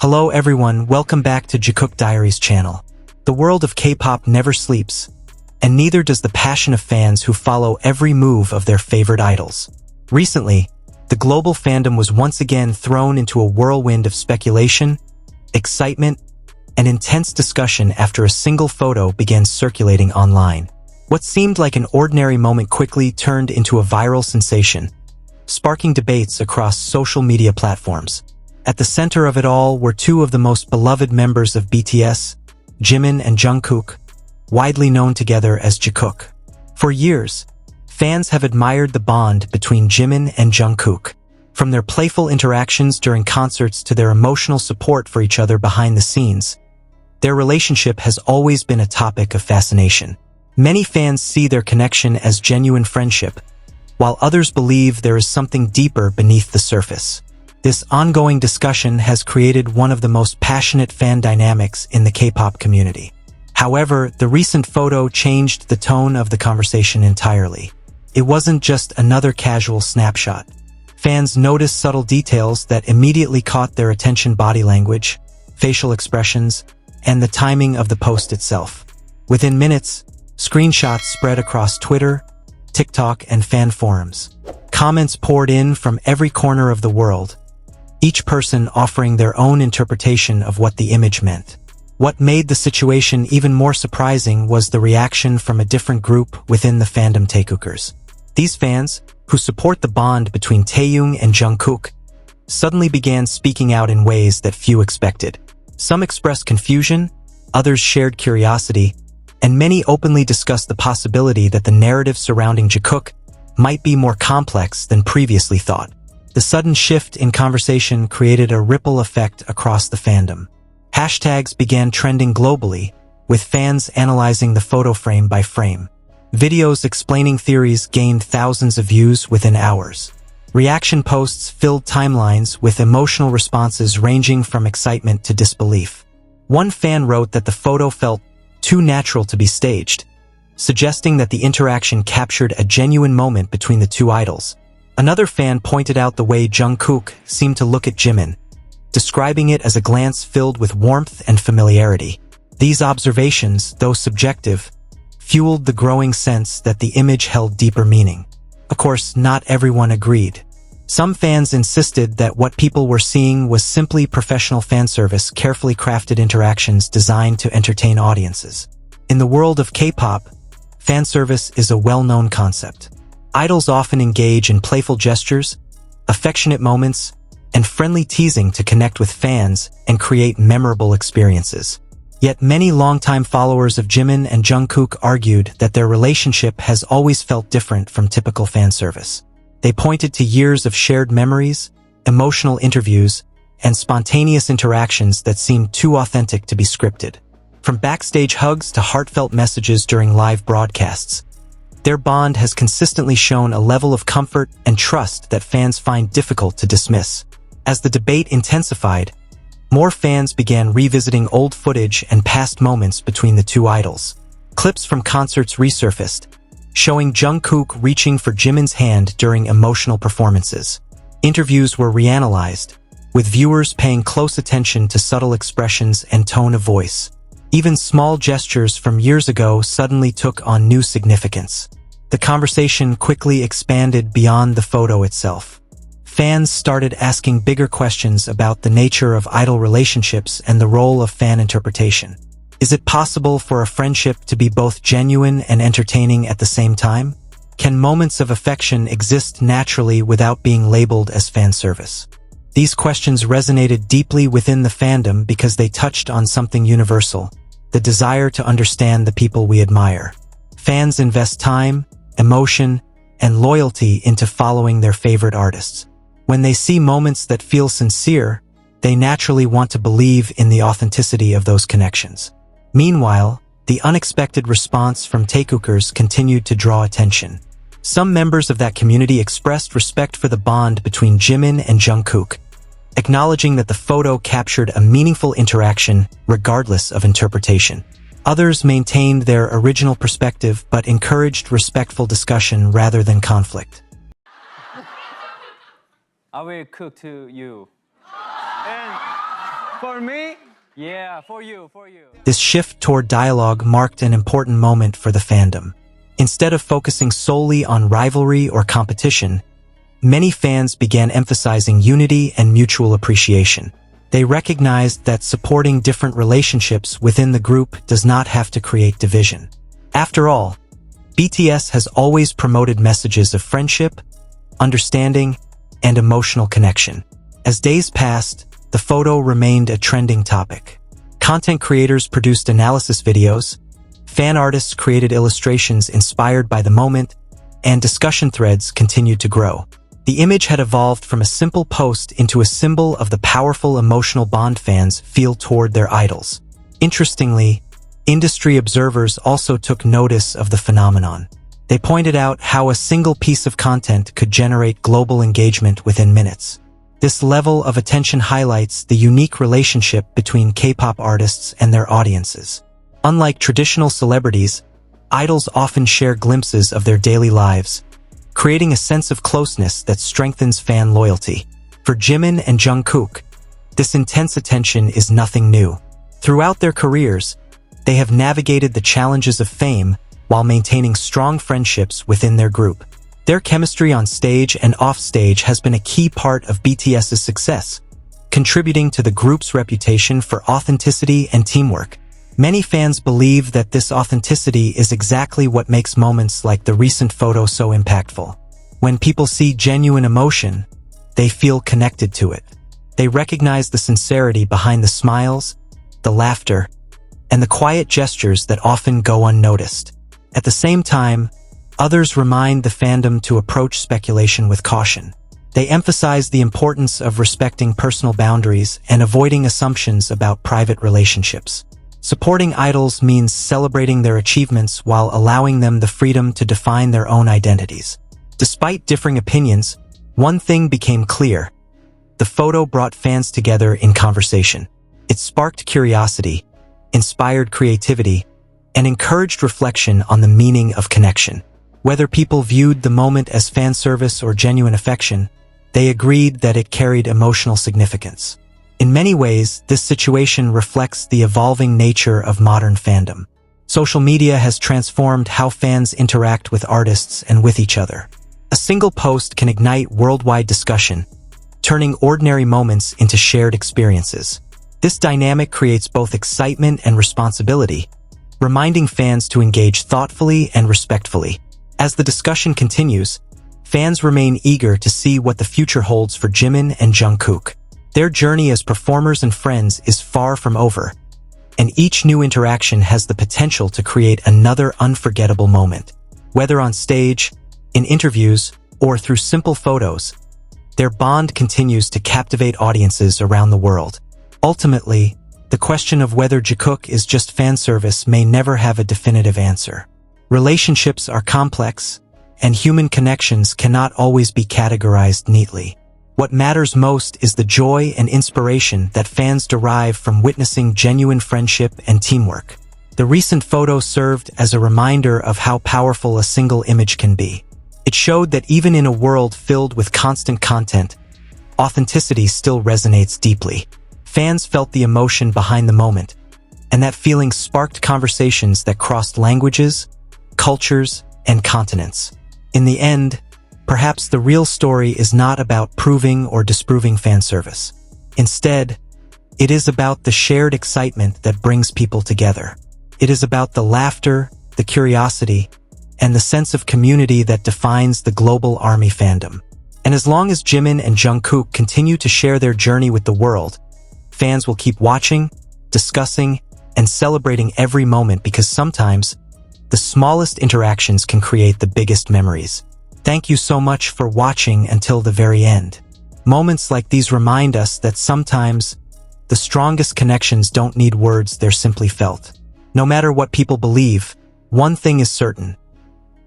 Hello everyone, welcome back to Jikook Diaries channel. The world of K-pop never sleeps, and neither does the passion of fans who follow every move of their favorite idols. Recently, the global fandom was once again thrown into a whirlwind of speculation, excitement, and intense discussion after a single photo began circulating online. What seemed like an ordinary moment quickly turned into a viral sensation, sparking debates across social media platforms. At the center of it all were two of the most beloved members of BTS, Jimin and Jungkook, widely known together as Jikook. For years, fans have admired the bond between Jimin and Jungkook, from their playful interactions during concerts to their emotional support for each other behind the scenes. Their relationship has always been a topic of fascination. Many fans see their connection as genuine friendship, while others believe there is something deeper beneath the surface. This ongoing discussion has created one of the most passionate fan dynamics in the K-pop community. However, the recent photo changed the tone of the conversation entirely. It wasn't just another casual snapshot. Fans noticed subtle details that immediately caught their attention: body language, facial expressions, and the timing of the post itself. Within minutes, screenshots spread across Twitter, TikTok, and fan forums. Comments poured in from every corner of the world, each person offering their own interpretation of what the image meant. What made the situation even more surprising was the reaction from a different group within the fandom: Taekookers. These fans, who support the bond between Taehyung and Jungkook, suddenly began speaking out in ways that few expected. Some expressed confusion, others shared curiosity, and many openly discussed the possibility that the narrative surrounding Jikook might be more complex than previously thought. The sudden shift in conversation created a ripple effect across the fandom. Hashtags began trending globally, with fans analyzing the photo frame by frame. Videos explaining theories gained thousands of views within hours. Reaction posts filled timelines with emotional responses ranging from excitement to disbelief. One fan wrote that the photo felt too natural to be staged, suggesting that the interaction captured a genuine moment between the two idols. Another fan pointed out the way Jungkook seemed to look at Jimin, describing it as a glance filled with warmth and familiarity. These observations, though subjective, fueled the growing sense that the image held deeper meaning. Of course, not everyone agreed. Some fans insisted that what people were seeing was simply professional fanservice, carefully crafted interactions designed to entertain audiences. In the world of K-pop, fanservice is a well-known concept. Idols often engage in playful gestures, affectionate moments, and friendly teasing to connect with fans and create memorable experiences. Yet many longtime followers of Jimin and Jungkook argued that their relationship has always felt different from typical fanservice. They pointed to years of shared memories, emotional interviews, and spontaneous interactions that seemed too authentic to be scripted. From backstage hugs to heartfelt messages during live broadcasts, their bond has consistently shown a level of comfort and trust that fans find difficult to dismiss. As the debate intensified, more fans began revisiting old footage and past moments between the two idols. Clips from concerts resurfaced, showing Jungkook reaching for Jimin's hand during emotional performances. Interviews were reanalyzed, with viewers paying close attention to subtle expressions and tone of voice. Even small gestures from years ago suddenly took on new significance. The conversation quickly expanded beyond the photo itself. Fans started asking bigger questions about the nature of idol relationships and the role of fan interpretation. Is it possible for a friendship to be both genuine and entertaining at the same time? Can moments of affection exist naturally without being labeled as fan service? These questions resonated deeply within the fandom because they touched on something universal: the desire to understand the people we admire. Fans invest time, emotion, and loyalty into following their favorite artists. When they see moments that feel sincere, they naturally want to believe in the authenticity of those connections. Meanwhile, the unexpected response from Taekookers continued to draw attention. Some members of that community expressed respect for the bond between Jimin and Jungkook, acknowledging that the photo captured a meaningful interaction regardless of interpretation. Others maintained their original perspective but encouraged respectful discussion rather than conflict. I will cook to you. For me? Yeah, for you. This shift toward dialogue marked an important moment for the fandom. Instead of focusing solely on rivalry or competition, many fans began emphasizing unity and mutual appreciation. They recognized that supporting different relationships within the group does not have to create division. After all, BTS has always promoted messages of friendship, understanding, and emotional connection. As days passed, the photo remained a trending topic. Content creators produced analysis videos, fan artists created illustrations inspired by the moment, and discussion threads continued to grow. The image had evolved from a simple post into a symbol of the powerful emotional bond fans feel toward their idols. Interestingly, industry observers also took notice of the phenomenon. They pointed out how a single piece of content could generate global engagement within minutes. This level of attention highlights the unique relationship between K-pop artists and their audiences. Unlike traditional celebrities, idols often share glimpses of their daily lives, creating a sense of closeness that strengthens fan loyalty. For Jimin and Jungkook, this intense attention is nothing new. Throughout their careers, they have navigated the challenges of fame while maintaining strong friendships within their group. Their chemistry on stage and off stage has been a key part of BTS's success, contributing to the group's reputation for authenticity and teamwork. Many fans believe that this authenticity is exactly what makes moments like the recent photo so impactful. When people see genuine emotion, they feel connected to it. They recognize the sincerity behind the smiles, the laughter, and the quiet gestures that often go unnoticed. At the same time, others remind the fandom to approach speculation with caution. They emphasize the importance of respecting personal boundaries and avoiding assumptions about private relationships. Supporting idols means celebrating their achievements while allowing them the freedom to define their own identities. Despite differing opinions, one thing became clear. The photo brought fans together in conversation. It sparked curiosity, inspired creativity, and encouraged reflection on the meaning of connection. Whether people viewed the moment as fan service or genuine affection, they agreed that it carried emotional significance. In many ways, this situation reflects the evolving nature of modern fandom. Social media has transformed how fans interact with artists and with each other. A single post can ignite worldwide discussion, turning ordinary moments into shared experiences. This dynamic creates both excitement and responsibility, reminding fans to engage thoughtfully and respectfully. As the discussion continues, fans remain eager to see what the future holds for Jimin and Jungkook. Their journey as performers and friends is far from over, and each new interaction has the potential to create another unforgettable moment. Whether on stage, in interviews, or through simple photos, their bond continues to captivate audiences around the world. Ultimately, the question of whether Jikook is just fan service may never have a definitive answer. Relationships are complex, and human connections cannot always be categorized neatly. What matters most is the joy and inspiration that fans derive from witnessing genuine friendship and teamwork. The recent photo served as a reminder of how powerful a single image can be. It showed that even in a world filled with constant content, authenticity still resonates deeply. Fans felt the emotion behind the moment, and that feeling sparked conversations that crossed languages, cultures, and continents. In the end, perhaps the real story is not about proving or disproving fan service. Instead, it is about the shared excitement that brings people together. It is about the laughter, the curiosity, and the sense of community that defines the global ARMY fandom. And as long as Jimin and Jungkook continue to share their journey with the world, fans will keep watching, discussing, and celebrating every moment because sometimes, the smallest interactions can create the biggest memories. Thank you so much for watching until the very end. Moments like these remind us that sometimes, the strongest connections don't need words, they're simply felt. No matter what people believe, one thing is certain.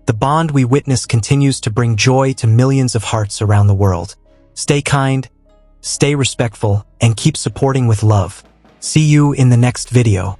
The bond we witness continues to bring joy to millions of hearts around the world. Stay kind, stay respectful, and keep supporting with love. See you in the next video.